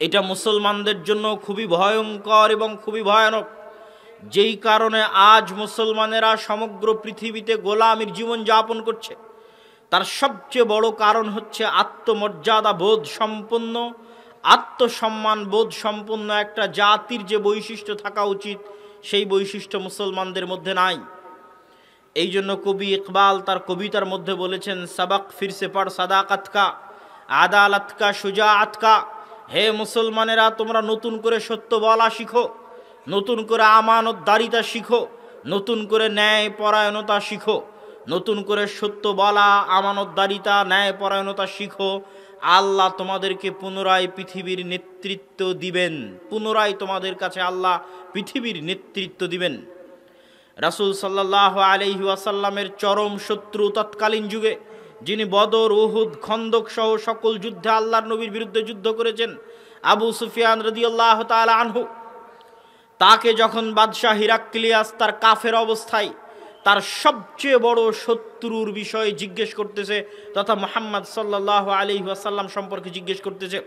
এটা মুসলমানদের জন্য খুবই ভয়ঙ্কর এবং খুবই ভয়ানক, যেই কারণে আজ মুসলমানেরা সমগ্র পৃথিবীতে গোলামীর জীবন যাপন করছে। তার সবচেয়ে বড় কারণ হচ্ছে আত্মমর্যাদা বোধ সম্পন্ন, আত্মসম্মান বোধ সম্পন্ন একটা জাতির যে বৈশিষ্ট্য থাকা উচিত, সেই বৈশিষ্ট্য মুসলমানদের মধ্যে নাই। এই জন্য কবি ইকবাল তার কবিতার মধ্যে বলেছেন, সাবাক ফিরসে পড় সাদাকাত কা, আদালত কা, শুজাআত কা। হে মুসলমানেরা, তোমরা নতুন করে সত্য বলা শিখো, নতুন করে আমানতদারিতা শিখো, নতুন করে ন্যায় পরায়ণতা শিখো, নতুন করে সত্য বলা, আমানতদারিতা, ন্যায় পরায়ণতা শিখো। আল্লাহ তোমাদেরকে পুনরায় পৃথিবীর নেতৃত্ব দিবেন, পুনরায় তোমাদের কাছে আল্লাহ পৃথিবীর নেতৃত্ব দিবেন। রাসূল সাল্লাল্লাহু আলাইহি ওয়াসাল্লামের চরম শত্রু তৎকালীন যুগে, যিনি বদর, উহুদ, খন্দক সহ সকল যুদ্ধে আল্লাহর নবীর বিরুদ্ধে যুদ্ধ করেছেন, আবু সুফিয়ান রাদিয়াল্লাহু তাআলা আনহু, তাকে যখন বাদশাহ হিরাক্লিয়াস তার কাফের অবস্থায় তার সবচেয়ে বড় শত্রুর বিষয়ে জিজ্ঞেস করতেছে, তথা মুহাম্মদ সাল্লাল্লাহু আলাইহি ওয়াসাল্লাম সম্পর্কে জিজ্ঞেস করতেছে,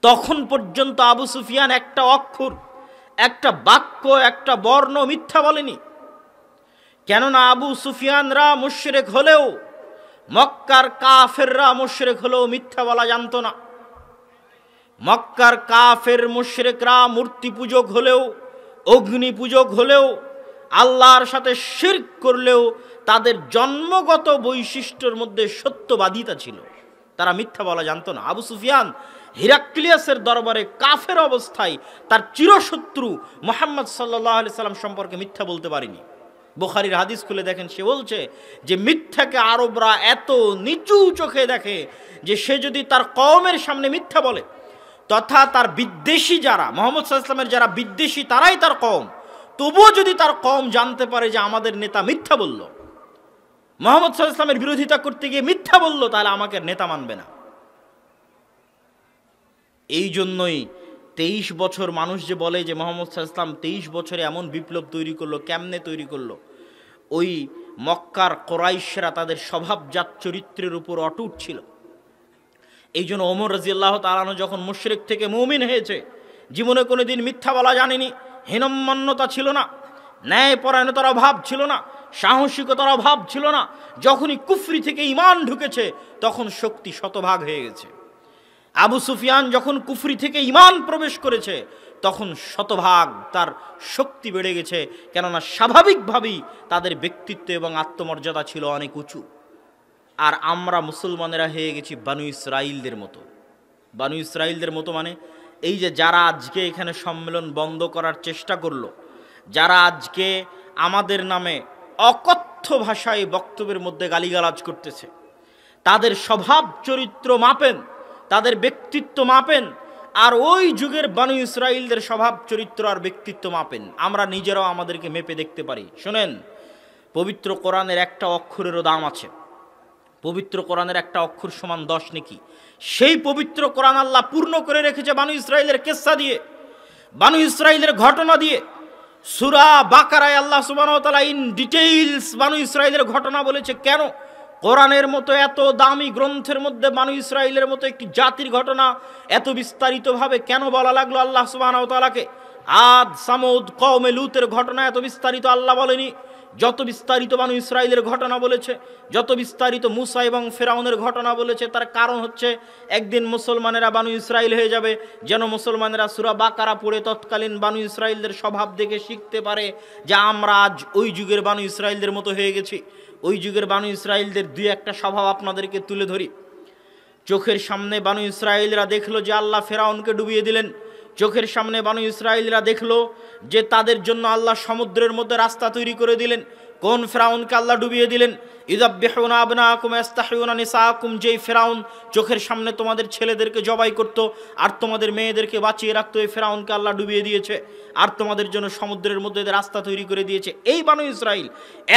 তখন পর্যন্ত আবু সুফিয়ান একটা অক্ষর, একটা বাক্য, একটা বর্ণ মিথ্যা বলেনি। কেননা আবু সুফিয়ানরা মুশরিক হলেও, মক্কার কাফেররা মুশরিক হলেও মিথ্যা বলা জানতো না। মক্কার কাফের মুশরিকরা মূর্তি পূজক হলেও, অগ্নি পূজক হলেও, আল্লাহর সাথে শিরক করলেও তাদের জন্মগত বৈশিষ্ট্যের মধ্যে সত্যবাদিতা ছিল, তারা মিথ্যা বলা জানতো না। আবু সুফিয়ান হিরাক্লিয়াসের দরবারে কাফের অবস্থায় তার চিরশত্রু মুহাম্মদ সাল্লাল্লাহু আলাইহি সাল্লাম সম্পর্কে মিথ্যা বলতে পারেনি। বুখারীর হাদিস খুলে দেখেন, সে বলছে যে মিথ্যাকে আরবরা এত নিচু চোখে দেখে যে সে যদি তার কওমের সামনে মিথ্যা বলে, তথা তার বিদ্বেষী যারা, মুহাম্মদ সাল্লাল্লাহু আলাইহি ওয়াসাল্লামের যারা বিদ্বেষী, তারাই তার কওম, তবুও যদি তার কওম জানতে পারে যে আমাদের নেতা মিথ্যা বলল, মুহাম্মদ সাল্লাল্লাহু আলাইহি ওয়াসাল্লামের বিরোধিতা করতে গিয়ে মিথ্যা বলল, তাহলে আমাকে নেতা মানবে না। এই জন্যই 23 বছর মানুষ যে বলে যে মুহাম্মদ সাল্লাল্লাহু আলাইহি ওয়াসাল্লাম 23 বছরে এমন বিপ্লব তৈরি করলো, কেমনে তৈরি করলো? ওই মক্কার কোরাইশরা তাদের স্বভাবজাত চরিত্রের উপর অটুট ছিল। এই জন্য ওমর রাদিয়াল্লাহু তাআলা আনহু যখন মুশরিক থেকে মুমিন হয়েছে, জীবনে কোনোদিন মিথ্যা বলা জানেনি, হীনম্মন্যতা ছিল না, ন্যায় পরায়ণতার অভাব ছিল না, সাহসিকতার অভাব ছিল না। যখনই কুফরি থেকে ঈমান ঢুকেছে, তখন শক্তি শতভাগ হয়ে গেছে। আবু সুফিয়ান যখন কুফরি থেকে ঈমান প্রবেশ করেছে, তখন শতভাগ তার শক্তি বেড়ে গেছে, কেননা স্বাভাবিকভাবেই তাদের ব্যক্তিত্ব এবং আত্মমর্যাদা ছিল অনেক উঁচু। আর আমরা মুসলমানেরা হয়ে গেছি বানু ইসরাইলদের মতো। বানু ইসরাইলদের মতো মানে এই যে যারা আজকে এখানে সম্মেলন বন্ধ করার চেষ্টা করলো, যারা আজকে আমাদের নামে অকথ্য ভাষায় বক্তব্যের মধ্যে গালিগালাজ করতেছে, তাদের স্বভাব চরিত্র মাপেন, তাদের ব্যক্তিত্ব মাপেন, আর ওই যুগের বানু ইসরাইলদের স্বভাব চরিত্র আর ব্যক্তিত্ব মাপেন। আমরা নিজেরাও আমাদেরকে মেপে দেখতে পারি। শোনেন, পবিত্র কোরআনের একটা অক্ষরেরও দাম আছে। পবিত্র কোরআনের একটা অক্ষর সমান 10 নেকি। সেই পবিত্র কোরআন আল্লাহ পূর্ণ করে রেখেছে বানু ইসরাইলের কিসসা দিয়ে, বানু ইসরাইলের ঘটনা দিয়ে। সূরা বাকারায় আল্লাহ সুবহানাহু ওয়া তাআলা ইন ডিটেইলস বানু ইসরাইলের ঘটনা বলেছে। কেন? কোরআনের মতো এত দামি গ্রন্থের মধ্যে বানু ইসরাইলের মতো একটি জাতির ঘটনা এত বিস্তারিতভাবে কেন বলা লাগলো আল্লাহ সুবহানাহু ওয়া তাআলাকে? আদ, সামুদ, কওমে লূতের ঘটনা এত বিস্তারিত আল্লাহ বলেনি যত বিস্তারিত বানু ইসরাইলের ঘটনা বলেছে, যত বিস্তারিত মুসা এবং ফেরাউনের ঘটনা বলেছে। তার কারণ হচ্ছে একদিন মুসলমানেরা বানু ইসরাইল হয়ে যাবে, যেন মুসলমানেরা সূরা বাকারা পড়ে তৎকালীন বানু ইসরাইলদের স্বভাব দেখে শিখতে পারে যে আমরা আজ ওই যুগের বানু ইসরাইলদের মতো হয়ে গেছি। ওই যুগের বানু ইসরাইলদের দুই একটা স্বভাব আপনাদেরকে তুলে ধরি। চোখের সামনে বানু ইসরাইলরা দেখলো যে আল্লাহ ফেরাউনকে ডুবিয়ে দিলেন। চোখের সামনে বানু ইসরাইলরা দেখলো যে তাদের জন্য আল্লাহ সমুদ্রের মধ্যে রাস্তা তৈরি করে দিলেন। কোন ফেরাউনকে আল্লাহ ডুবিয়ে দিলেন? ইযাববিহুনা আবনাকুম ইস্তাহয়ুনা নিসাকুম, যেই ফেরাউন চোখের সামনে তোমাদের ছেলেদেরকে জবাই করত আর তোমাদের মেয়েদেরকে বাঁচিয়ে রাখতো, এই ফেরাউনকে আল্লাহ ডুবিয়ে দিয়েছে আর তোমাদের জন্য সমুদ্রের মধ্যে রাস্তা তৈরি করে দিয়েছে। এই বানু ইসরাইল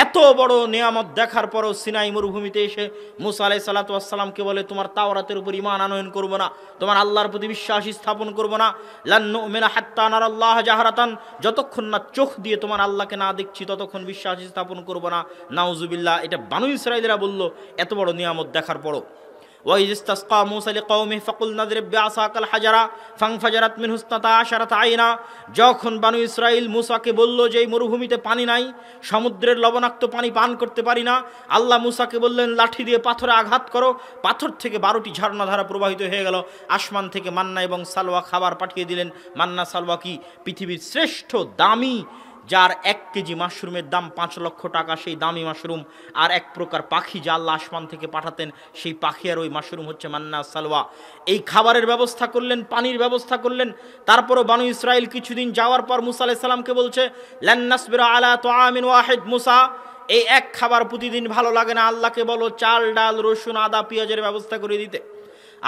এত বড় নিয়ামত দেখার পরও সিনাই মরুভূমিতে এসে মুসা আলাইহিস সালাতু ওয়াস সালামকে বলে তোমার তাওরাতের উপর ঈমান আনয়ন করব না, তোমার আল্লাহর প্রতি বিশ্বাস স্থাপন করব না। লান নুমিনা হাত্তা নারাল্লাহ জাহরাতান, যতক্ষণ না চোখ দিয়ে তোমার আল্লাহকে না দেখছি ততক্ষণ বিশ্বাস স্থাপন করব না। নাউজুবিল্লাহ। এটা বানু ইসরাইলরা বলল এত বড় নিয়ামত দেখার পরও। ওয়াইয ইসতাসকা মূসা লিকওমিহি ফাকুলনা ইদরিব বিআসাকাল হাজারা ফানফাজারাত মিনহু ইসনাতা আশারাতা আইনা। যখন বানু ইসরাইল মূসাকে বলল যে এই মরুভূমিতে পানি নাই, সমুদ্রের লবণাক্ত পানি পান করতে পারি না, আল্লাহ মূসাকে বললেন লাঠি দিয়ে পাথরে আঘাত করো, পাথর থেকে 12টি ঝর্ণাধারা প্রবাহিত হয়ে গেল। আসমান থেকে মান্না এবং সালওয়া খাবার পাঠিয়ে দিলেন। মান্না সালওয়া কি? পৃথিবীর শ্রেষ্ঠ দামি, যার 1 কেজি মাশরুমের দাম 5 লক্ষ টাকা, সেই দামি মাশরুম। আর এক প্রকার পাখি যা আল্লাহ আসমান থেকে পাঠাতেন, সেই পাখি আর ওই মাশরুম হচ্ছে মান্না সালওয়া। এই খাবারের ব্যবস্থা করলেন, পানির ব্যবস্থা করলেন। তারপরও বানু ইসরাইল কিছুদিন যাওয়ার পর মুসা আলাইহিস সালামকে বলছে লান নাসবিরা আলা তুআমিন ওয়াহিদ, মুসা এই এক খাবার প্রতিদিন ভালো লাগে না, আল্লাহকে বলো চাল ডাল রসুন আদা পেঁয়াজের ব্যবস্থা করে দিতে।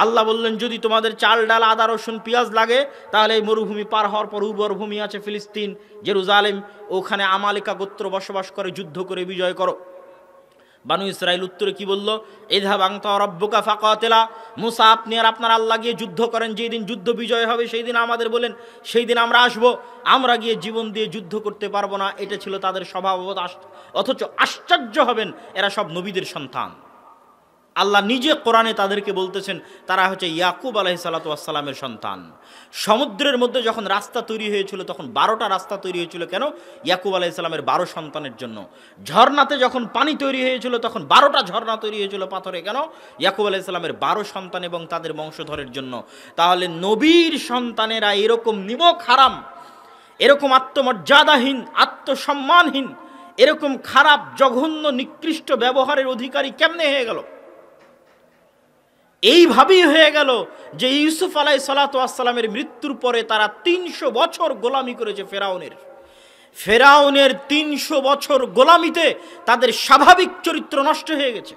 আল্লাহ বললেন যদি তোমাদের চাল ডাল আদা রসুন পেঁয়াজ লাগে তাহলে এই মরুভূমি পার হওয়ার পর উর্বর ভূমি আছে ফিলিস্তিন, জেরুজালেম, ওখানে আমালিকা গোত্র বসবাস করে, যুদ্ধ করে বিজয় করো। বানু ইসরাইল উত্তরে কি বলল? ইযহাব আনতা ওয়া রাব্বুকা ফাকাতিলা, মুসা আপনি আর আপনার আল্লাহ গিয়ে যুদ্ধ করেন, যেই দিন যুদ্ধ বিজয় হবে সেই দিন আমাদের বলেন, সেই দিন আমরা আসব, আমরা গিয়ে জীবন দিয়ে যুদ্ধ করতে পারবো না। এটা ছিল তাদের স্বভাব। অথচ আশ্চর্য হবেন, এরা সব নবীদের সন্তান। আল্লাহ নিজে কোরআনে তাদেরকে বলতেছেন তারা হচ্ছে ইয়াকুব আলাইহিসসালাতু ওয়াসসালামের সন্তান। সমুদ্রের মধ্যে যখন রাস্তা তৈরি হয়েছিল তখন 12টা রাস্তা তৈরি হয়েছিল কেন? ইয়াকুব আলাইহিসসালামের 12 সন্তানের জন্য। ঝর্ণাতে যখন পানি তৈরি হয়েছিল তখন 12টা ঝর্ণা তৈরি হয়েছিল পাথরে কেন? ইয়াকুব আলাইহিসসালামের 12 সন্তান এবং তাদের বংশধরের জন্য। তাহলে নবীর সন্তানেরা এরকম নিমক হারাম, এরকম আত্মমর্যাদাহীন, আত্মসম্মানহীন, এরকম খারাপ জঘন্য নিকৃষ্ট ব্যবহারের অধিকারী কেমনে হয়ে গেল? এইভাবেই হয়ে গেল যে ইউসুফ আলাইহিসসালাতু ওয়াসসালামের মৃত্যুর পরে তারা 300 বছর গোলামি করেছে ফেরাউনের 300 বছর গোলামিতে তাদের স্বাভাবিক চরিত্র নষ্ট হয়ে গেছে।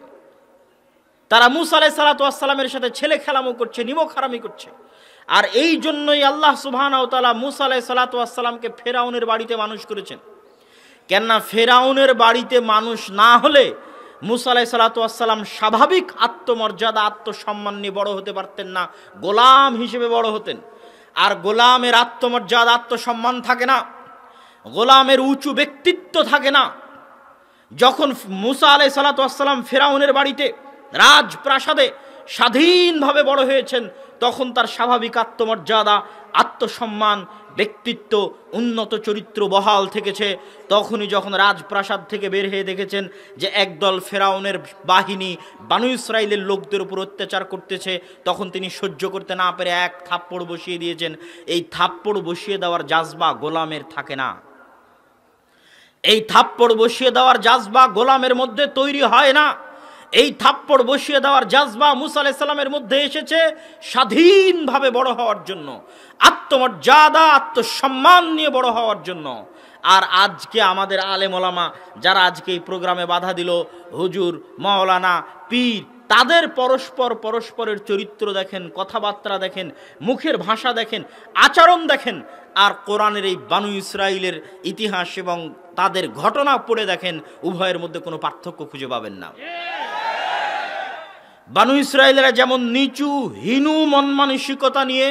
তারা মুসা আলাইহিসসালাতু ওয়াসসালামের সাথে ছেলে খেলামো করছে, নিমক হারামি করছে। আর এই জন্যই আল্লাহ সুবহানাহু ওয়া তাআলা মুসা আলাইহিসসালাতু ওয়াসসালামকে ফেরাউনের বাড়িতে মানুষ করেছেন। কেননা ফেরাউনের বাড়িতে মানুষ না হলে মুসা আলাইহিসসালাতু ওয়াসসালাম স্বাভাবিক আত্মমর্যাদা আত্মসম্মান নিয়ে বড় হতে পারতেন না, গোলাম হিসেবে বড় হতেন। আর গোলামের আত্মমর্যাদা আত্মসম্মান থাকে না, গোলামের উঁচু ব্যক্তিত্ব থাকে না। যখন মুসা আলাইহিসসালাতু ওয়াসসালাম ফেরাউনের বাড়িতে রাজপ্রাসাদে স্বাধীনভাবে বড় হয়েছেন তখন তার স্বাভাবিক আত্মমর্যাদা আত্মসম্মান ব্যক্তিত্ব উন্নত চরিত্র বহাল থেকেছে। তখনই যখন রাজপ্রাসাদ থেকে বের হয়ে দেখেছেন যে একদল ফেরাউনের বাহিনী বানু ইসরাইলের লোকদের উপর অত্যাচার করতেছে, তখন তিনি সহ্য করতে না পেরে এক থাপ্পড় বসিয়ে দিয়েছেন। এই থাপ্পড় বসিয়ে দেওয়ার জাজবা গোলামের থাকে না, এই থাপ্পড় বসিয়ে দেওয়ার জাজবা গোলামের মধ্যে তৈরি হয় না। এই থাপ্পড় বসিয়ে দেওয়ার জাজবা মুসা আলাইহিস সালামের মধ্যে এসেছে স্বাধীনভাবে বড় হওয়ার জন্য, আত্মমর্যাদা আত্মসম্মান নিয়ে বড় হওয়ার জন্য। আর আজকে আমাদের আলেম ওলামা যারা আজকে এই প্রোগ্রামে বাধা দিল, হুজুর, মাওলানা, পীর, তাদের পরস্পরের চরিত্র দেখেন, কথাবার্তা দেখেন, মুখের ভাষা দেখেন, আচরণ দেখেন, আর কোরআনের এই বানু ইসরাইলের ইতিহাস এবং তাদের ঘটনা পড়ে দেখেন, উভয়ের মধ্যে কোনো পার্থক্য খুঁজে পাবেন না। বানু ইসরাইলেরা যেমন নিচু হীনু মন মানসিকতা নিয়ে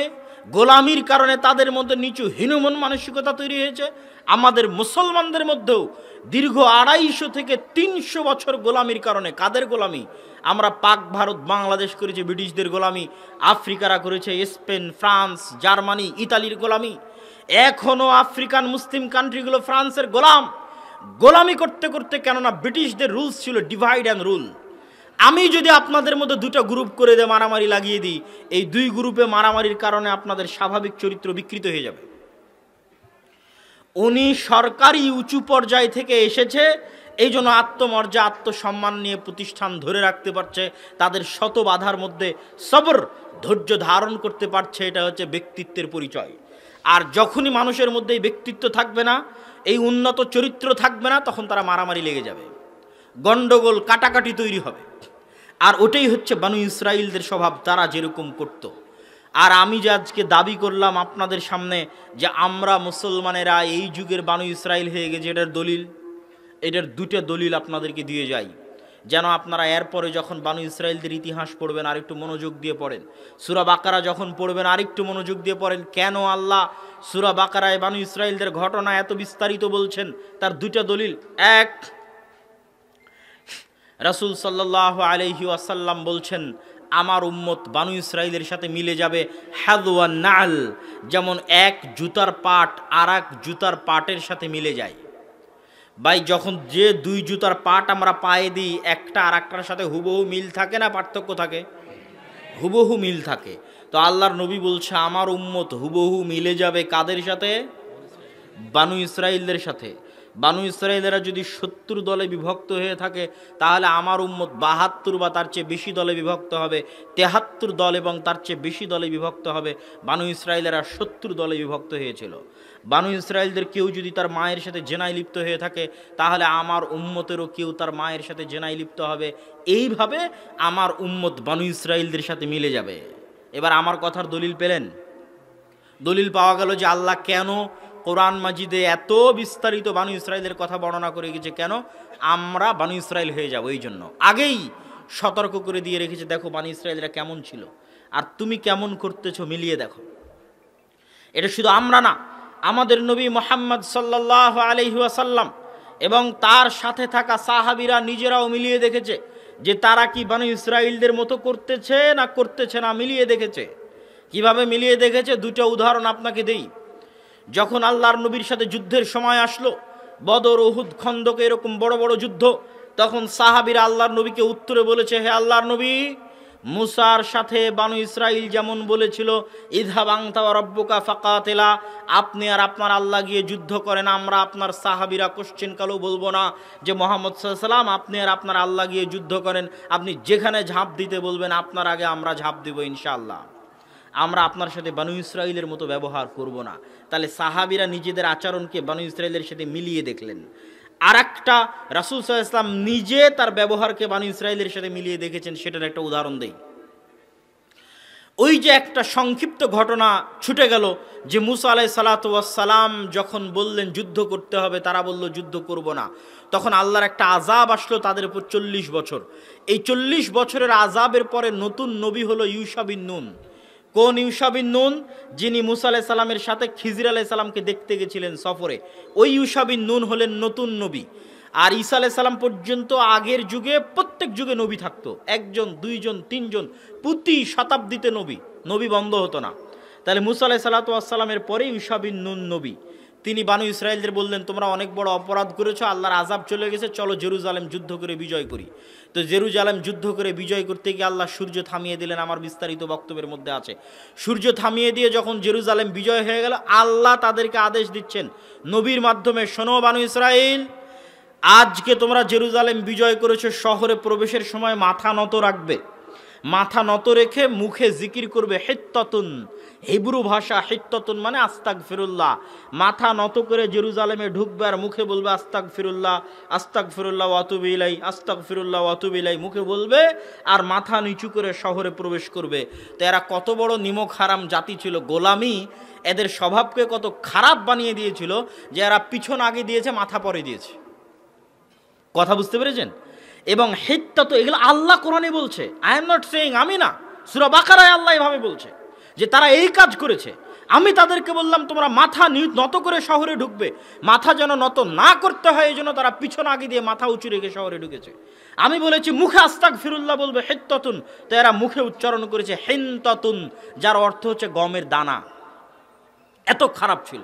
গোলামির কারণে তাদের মধ্যে নিচু হীনু মন মানসিকতা তৈরি হয়েছে, আমাদের মুসলমানদের মধ্যেও দীর্ঘ 250 থেকে 300 বছর গোলামির কারণে। কাদের গোলামি? আমরা পাক ভারত বাংলাদেশ করেছে ব্রিটিশদের গোলামি, আফ্রিকারা করেছে স্পেন, ফ্রান্স, জার্মানি, ইতালির গোলামি। এখনও আফ্রিকান মুসলিম কান্ট্রিগুলো ফ্রান্সের গোলামি করতে করতে, কেননা ব্রিটিশদের রুলস ছিল ডিভাইড অ্যান্ড রুল। আমি যদি আপনাদের মধ্যে 2টা গ্রুপ করে দিয়ে মারামারি লাগিয়ে দিই, এই 2 গ্রুপে মারামারির কারণে আপনাদের স্বাভাবিক চরিত্র বিকৃত হয়ে যাবে। উনি সরকারি উঁচু পর্যায় থেকে এসেছে, এই জন্য আত্মমর্যাদা আত্মসম্মান নিয়ে প্রতিষ্ঠান ধরে রাখতে পারছে, তাদের শত বাধার মধ্যে সবর ধৈর্য ধারণ করতে পারছে। এটা হচ্ছে ব্যক্তিত্বের পরিচয়। আর যখনই মানুষের মধ্যে এই ব্যক্তিত্ব থাকবে না, এই উন্নত চরিত্র থাকবে না, তখন তারা মারামারি লেগে যাবে, গন্ডগোল কাটাকাটি তৈরি হবে। আর ওটাই হচ্ছে বানু ইসরাইলদের স্বভাব, তারা যেরকম করত। আর আমি যে আজকে দাবি করলাম আপনাদের সামনে যে আমরা মুসলমানেরা এই যুগের বানু ইসরাইল হয়ে গেছে, এটার 2টা দলিল আপনাদেরকে দিয়ে যাই, যেন আপনারা এরপরে যখন বানু ইসরাইলদের ইতিহাস পড়বেন আরেকটু মনোযোগ দিয়ে পড়েন। সূরা বাকারা যখন পড়বেন আরেকটু মনোযোগ দিয়ে পড়েন। কেন আল্লাহ সূরা বাকারায় বানু ইসরাইলদের ঘটনা এত বিস্তারিত বলছেন, তার 2টা দলিল। এক, রাসূল সাল্লাল্লাহু আলাইহি ওয়াসাল্লাম বলছেন, আমার উম্মত বানু ইসরাইলের সাথে মিলে যাবে হাদওয়ান নাল, যেমন এক জুতার পাট আর এক জুতার পাটের সাথে মিলে যায়। ভাই যখন যে দুই জুতার পাট আমরা পায়ে দিই, একটা আর একটার সাথে হুবহু মিল থাকে না পার্থক্য থাকে? হুবহু মিল থাকে। তো আল্লাহর নবী বলছে আমার উম্মত হুবহু মিলে যাবে কাদের সাথে? বানু ইসরাইলদের সাথে। বানু ইসরাইলেরা যদি 70 দলে বিভক্ত হয়ে থাকে, তাহলে আমার উম্মত 72 বা তার চেয়ে বেশি দলে বিভক্ত হবে, 73 দল এবং তার চেয়ে বেশি দলে বিভক্ত হবে। বানু ইসরাইলেরা 70 দলে বিভক্ত হয়েছিল। বানু ইসরাইলদের কেউ যদি তার মায়ের সাথে জেনায় লিপ্ত হয়ে থাকে, তাহলে আমার উম্মতেরও কেউ তার মায়ের সাথে জেনায় লিপ্ত হবে। এইভাবে আমার উম্মত বানু ইসরাইলদের সাথে মিলে যাবে। এবার আমার কথার দলিল পেলেন? দলিল পাওয়া গেল যে আল্লাহ কেন কোরআন মাজিদে এত বিস্তারিত বানু ইসরাইলের কথা বর্ণনা করে গেছে, কেন আমরা বানু ইসরাইল হয়ে যাব। এই জন্য আগেই সতর্ক করে দিয়ে রেখেছে, দেখো বানু ইসরাইলরা কেমন ছিল আর তুমি কেমন করতেছো, মিলিয়ে দেখো। এটা শুধু আমরা না, আমাদের নবী মুহাম্মদ সাল্লাল্লাহু আলাইহি ওয়াসাল্লাম এবং তার সাথে থাকা সাহাবীরা নিজেরাও মিলিয়ে দেখেছে যে তারা কি বানু ইসরাইলদের মতো করতেছে না করতেছে না, মিলিয়ে দেখেছে। কিভাবে মিলিয়ে দেখেছে? দুটো উদাহরণ আপনাকে দেই। যখন আল্লাহর নবীর সাথে যুদ্ধের সময় আসলো, বদর, উহুদ, খন্দক, এরকম বড় বড় যুদ্ধ, তখন সাহাবীরা আল্লাহর নবীকে উত্তরে বলেছে, হে আল্লাহর নবী, মুসার সাথে বানু ইসরাইল যেমন বলেছিল ইযহাব আনতা ওয়া রাব্বুকা ফাকাতিলা, আপনি আর আপনার আল্লাহ গিয়ে যুদ্ধ করেন, আমরা আপনার সাহাবীরা কোশ্চেন কালেও বলবো না যে মুহাম্মদ সাল্লাল্লাহু আলাইহি ওয়াসাল্লাম আপনি আর আপনার আল্লাহ গিয়ে যুদ্ধ করেন, আপনি যেখানে ঝাঁপ দিতে বলবেন আপনার আগে আমরা ঝাঁপ দিব ইনশাআল্লাহ, আমরা আপনার সাথে বানু ইসরাইলের মতো ব্যবহার করব না। তাহলে সাহাবীরা নিজেদের আচরণকে বানু ইসরাইলের সাথে মিলিয়ে দেখলেন। আর একটা রাসূল সাল্লাল্লাহু আলাইহি ওয়াসাল্লাম নিজে তার ব্যবহারকে বানু ইসরাইলের সাথে মিলিয়ে দেখেছেন, সেটার একটা উদাহরণ দেই। ওই যে একটা সংক্ষিপ্ত ঘটনা ছুটে গেল যে মুসা আলাইহিস সালাতু ওয়াস সালাম যখন বললেন যুদ্ধ করতে হবে, তারা বলল যুদ্ধ করব না। তখন আল্লাহর একটা আযাব আসলো তাদের উপর 40 বছর। এই 40 বছরের আযাবের পরে নতুন নবী হলো ইউশা বিন নুন। কোন ইউশা বিন নুন? যিনি মুসা আলাইহিস সালামের সাথে খিজির আলাইহিস সালামকে দেখতে গেছিলেন সফরে। ওই ইউশা বিন নুন হলেন নতুন নবী। আর ঈসা আলাইহিস সালাম পর্যন্ত আগের যুগে প্রত্যেক যুগে নবী থাকতো, একজন, দুইজন, তিনজন, প্রতি শতাব্দীতে নবী বন্ধ হতো না। তাহলে মুসা আলাইহিস সালাতু ওয়াস সালামের পরে ইউশা বিন নুন নবী। তিনি বানু ইসরাইলদের বললেন, তোমরা অনেক বড় অপরাধ করেছো, আল্লাহর আযাব চলে গেছে, চলো জেরুজালেম যুদ্ধ করে বিজয় করি। তো জেরুজালেম যুদ্ধ করে বিজয় করতে গিয়ে আল্লাহ সূর্য থামিয়ে দিলেন, আমার বিস্তারিত বক্তব্যের মধ্যে আছে। সূর্য থামিয়ে দিয়ে যখন জেরুজালেম বিজয় হয়ে গেল, আল্লাহ তাদেরকে আদেশ দিচ্ছেন নবীর মাধ্যমে, শোনো বানু ইসরাইল, আজকে তোমরা জেরুজালেম বিজয় করেছো, শহরে প্রবেশের সময় মাথা নত রাখবে, মাথা নত রেখে মুখে জিকির করবে হিত্তাতুন, হিব্রু ভাষা হিত্তাতুন মানে আস্তাগফিরুল্লাহ। মাথা নত করে জেরুজালেমে ঢুকবে আর মুখে বলবে আস্তাগফিরুল্লাহ, আস্তাগফিরুল্লাহ ওয়া আতুবু ইলাই, আস্তাগফিরুল্লাহ ওয়া আতুবু ইলাই, মুখে বলবে আর মাথা নিচু করে শহরে প্রবেশ করবে। তো এরা কত বড় নিমক হারাম জাতি ছিল, গোলামি এদের স্বভাবকে কত খারাপ বানিয়ে দিয়েছিল যে এরা পিছন আগে দিয়েছে, মাথা পরে দিয়েছে। কথা বুঝতে পেরেছেন? এবং হিত্তা তো এগুলো আল্লাহ কোরআনে বলছে, আই এম নট সেইং, আমি না, সূরা বাকারায় আল্লাহ এভাবে বলছে যে তারা এই কাজ করেছে। আমি তাদেরকে বললাম তোমরা মাথা নত করে শহরে ঢুকবে, মাথা যেন নত না করতে হয় এই জন্য তারা পিছন আগে দিয়ে মাথা উঁচু রেখে শহরে ঢুকেছে। আমি বলেছি মুখে আস্তাগফিরুল্লাহ বলবে হিত্তাতুন, তো এরা মুখে উচ্চারণ করেছে হিনতাতুন, যার অর্থ হচ্ছে গমের দানা। এত খারাপ ছিল।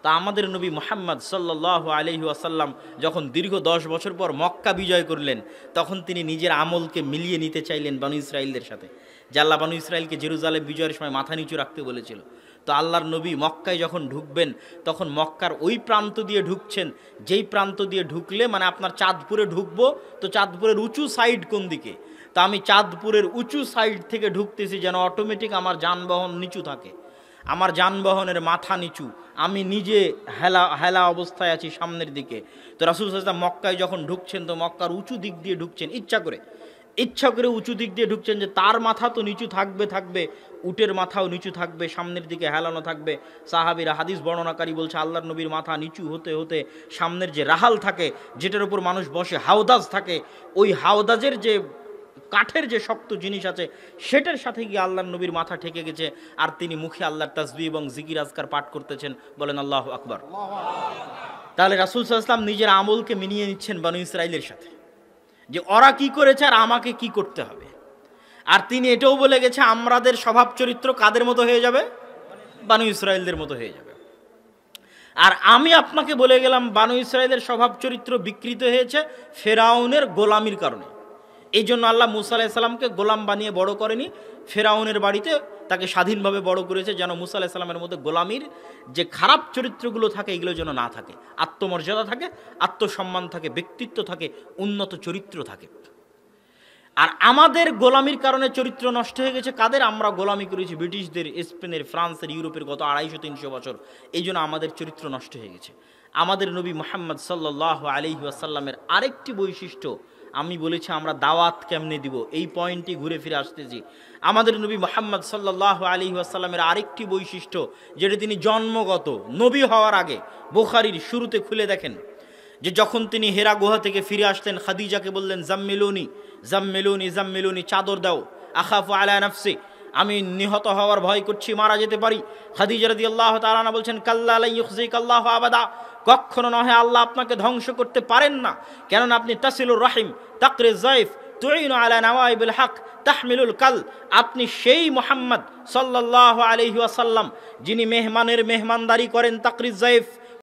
তা আমাদের নবী মুহাম্মদ সাল্লাল্লাহু আলাইহি ওয়াসাল্লাম যখন দীর্ঘ 10 বছর পর মক্কা বিজয় করলেন, তখন তিনি নিজের আমলকে মিলিয়ে নিতে চাইলেন বানু ইসরাইলদের সাথে। যে আল্লাহ বানু ইসরাইলকে জেরুজালেম বিজয়ের সময় মাথা নিচু রাখতে বলেছিল। তো আল্লাহর নবী মক্কায় যখন ঢুকবেন, তখন মক্কার ওই প্রান্ত দিয়ে ঢুকছেন যেই প্রান্ত দিয়ে ঢুকলে মানে আপনার চাঁদপুরে ঢুকবো, তো চাঁদপুরের উঁচু সাইড কোন দিকে? তো আমি চাঁদপুরের উঁচু সাইড থেকে ঢুকতেছি যেন অটোমেটিক আমার যানবাহন নিচু থাকে, আমার যানবাহনের মাথা নিচু, আমি নিজে হেলা অবস্থায় আছি সামনের দিকে। তো রাসূল সাল্লাল্লাহু আলাইহি ওয়াসাল্লাম মক্কায় যখন ঢুকছেন, তো মক্কার উঁচু দিক দিয়ে ঢুকছেন, ইচ্ছা করে উঁচু দিক দিয়ে ঢুকছেন যে তার মাথা তো নিচু থাকবে, উটের মাথাও নিচু থাকবে, সামনের দিকে হেলানো থাকবে। সাহাবীরা, হাদিস বর্ণনাকারী বলছে আল্লাহর নবীর মাথা নিচু হতে হতে সামনের যে রাহাল থাকে, যেটার উপর মানুষ বসে, হাওদাজ থাকে, ওই হাওদাজের যে কাঠের যে শক্ত জিনিস আছে সেটার সাথে গিয়ে আল্লাহর নবীর মাথা ঠেকে গেছে। আর তিনি মুখে আল্লাহর তাসবিহ এবং জিকির আজকার পাঠ করতেছেন, বলেন আল্লাহু আকবার। তাহলে রাসূল সাল্লাল্লাহু আলাইহি ওয়াসাল্লাম নিজের আমলকে মিলিয়ে নিচ্ছেন বানু ইসরাইলের সাথে, যে ওরা কি করেছে আর আমাকে কি করতে হবে। আর তিনি এটাও বলে গেছে আমাদের স্বভাব চরিত্র কাদের মতো হয়ে যাবে? বানু ইসরায়েলদের মতো হয়ে যাবে। আর আমি আপনাকে বলে গেলাম বানু ইসরায়েলের স্বভাব চরিত্র বিকৃত হয়েছে ফেরাউনের গোলামির কারণে। এই জন্য আল্লাহ মুসা আলাইহিস সালামকে গোলাম বানিয়ে বড় করেনি, ফেরাউনের বাড়িতে তাকে স্বাধীনভাবে বড় করেছে, যেন মুসা আলাইহিস সালামের মধ্যে গোলামির যে খারাপ চরিত্রগুলো থাকে এগুলো যেন না থাকে, আত্মমর্যাদা থাকে, আত্মসম্মান থাকে, ব্যক্তিত্ব থাকে, উন্নত চরিত্র থাকে। আর আমাদের গোলামির কারণে চরিত্র নষ্ট হয়ে গেছে কাদের? আমরা গোলামি করেছি ব্রিটিশদের, স্পেনের, ফ্রান্সের, ইউরোপের গত 250-300 বছর। এই জন্য আমাদের চরিত্র নষ্ট হয়ে গেছে। আমাদের নবী মুহাম্মদ সাল্লাল্লাহু আলাইহি ওয়াসাল্লামের আরেকটি বৈশিষ্ট্য, আমি বলেছি আমরা দাওয়াত কেমনে দিব, এই পয়েন্টটি ঘুরে ফিরে আসতেছি। আমাদের নবী মুহাম্মদ সাল্লাল্লাহু আলাইহি ওয়াসাল্লামের আরেকটি বৈশিষ্ট্য, যেটা তিনি জন্মগত নবী হওয়ার আগে, বুখারীর শুরুতে খুলে দেখেন যে যখন তিনি হেরা গুহা থেকে ফিরে আসলেন, খাদিজাকে বললেন জাম্মিলুনি জাম্মিলুনি জাম্মিলুনি, চাদর দাও, আখাফু আলা নাফসি, আমি নিহত হওয়ার ভয় করছি, মারা যেতে পারি। খাদিজা রাদিয়াল্লাহু তাআলা আনহা বলছেন কাল্লা লা ইউখজিকাল্লাহু আবাদা, কখনো নহে, আল্লাহ আপনাকে ধ্বংস করতে পারেন না, কেননা আপনি তাসিলুর রাহিম, তাকরিজ যায়ফ, তুইনু আলা নওয়াইবিল হক, তাহমিলুল কাল, আপনি সেই মুহাম্মদ সাল্লাল্লাহু আলাইহি ওয়াসাল্লাম যিনি মেহমানের মেহমানদারি করেন, তাকরিজ যায়ফ,